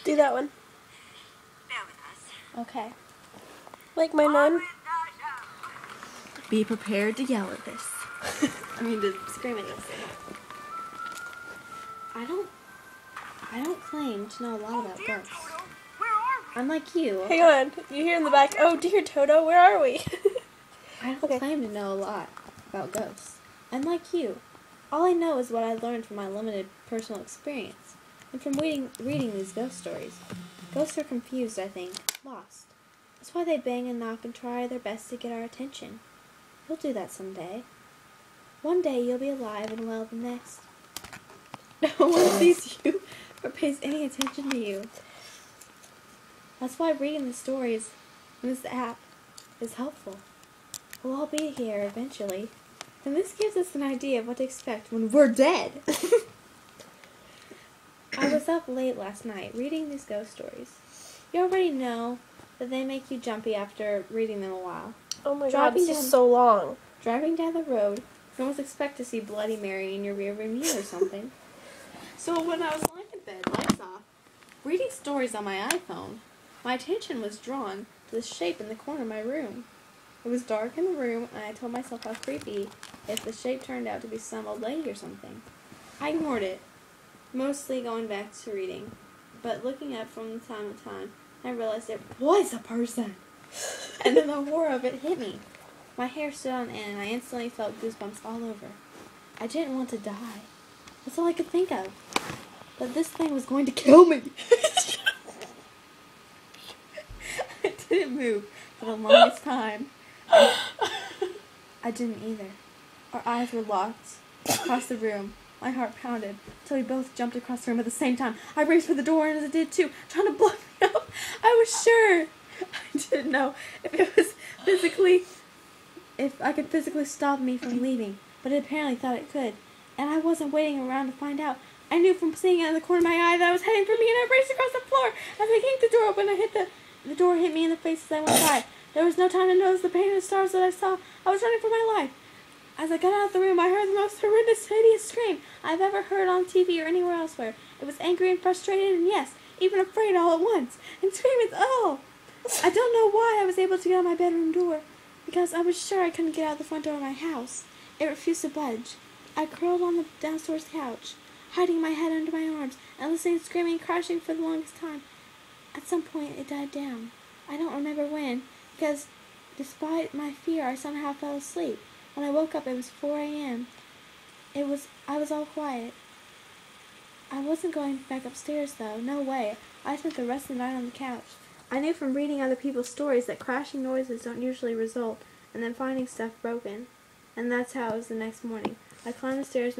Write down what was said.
Do that one. Okay. Like my nun. Be prepared to yell at this. To scream at this. I don't claim to know a lot about ghosts. Unlike you, Hang on. You hear in the back, oh dear Toto, where are we? I don't claim to know a lot about ghosts. Unlike you, all I know is what I learned from my limited personal experience, and from reading these ghost stories. Ghosts are confused, I think, lost. That's why they bang and knock and try their best to get our attention. You'll do that someday. One day you'll be alive and well the next. No one sees you or pays any attention to you. That's why reading the stories in this app is helpful. We'll all be here eventually, and this gives us an idea of what to expect when we're dead. I was up late last night reading these ghost stories. You already know that they make you jumpy after reading them a while. Oh my god, this is so long. Driving down the road, you almost expect to see Bloody Mary in your rearview mirror or something. So when I was lying in bed, lights off, reading stories on my iPhone, my attention was drawn to the shape in the corner of my room. It was dark in the room, and I told myself how creepy if the shape turned out to be some old lady or something. I ignored it, mostly going back to reading, but looking up from time to time, I realized it was a person. And then the horror of it hit me. My hair stood on end, and I instantly felt goosebumps all over. I didn't want to die. That's all I could think of. But this thing was going to kill me. I didn't move for the longest time. I didn't either. Our eyes were locked across the room. My heart pounded until we both jumped across the room at the same time. I raced for the door, and as it did too, trying to block me up. I was sure. I didn't know if I could physically stop me from leaving, but it apparently thought it could. And I wasn't waiting around to find out. I knew from seeing it in the corner of my eye that it was heading for me, and I raced across the floor. As I yanked the door open, the door hit me in the face as I went by. There was no time to notice the pain and the stars that I saw. I was running for my life. As I got out of the room, I heard the most horrendous, hideous scream I've ever heard on TV or anywhere elsewhere. It was angry and frustrated, and yes, even afraid all at once. And screaming, oh! I don't know why I was able to get out my bedroom door, because I was sure I couldn't get out the front door of my house. It refused to budge. I curled on the downstairs couch, hiding my head under my arms, and listening to screaming and crashing for the longest time. At some point, it died down. I don't remember when, because despite my fear, I somehow fell asleep. When I woke up, it was 4 a.m. I was all quiet. I wasn't going back upstairs, though. No way. I spent the rest of the night on the couch. I knew from reading other people's stories that crashing noises don't usually result in them finding stuff broken. And that's how it was the next morning. I climbed the stairs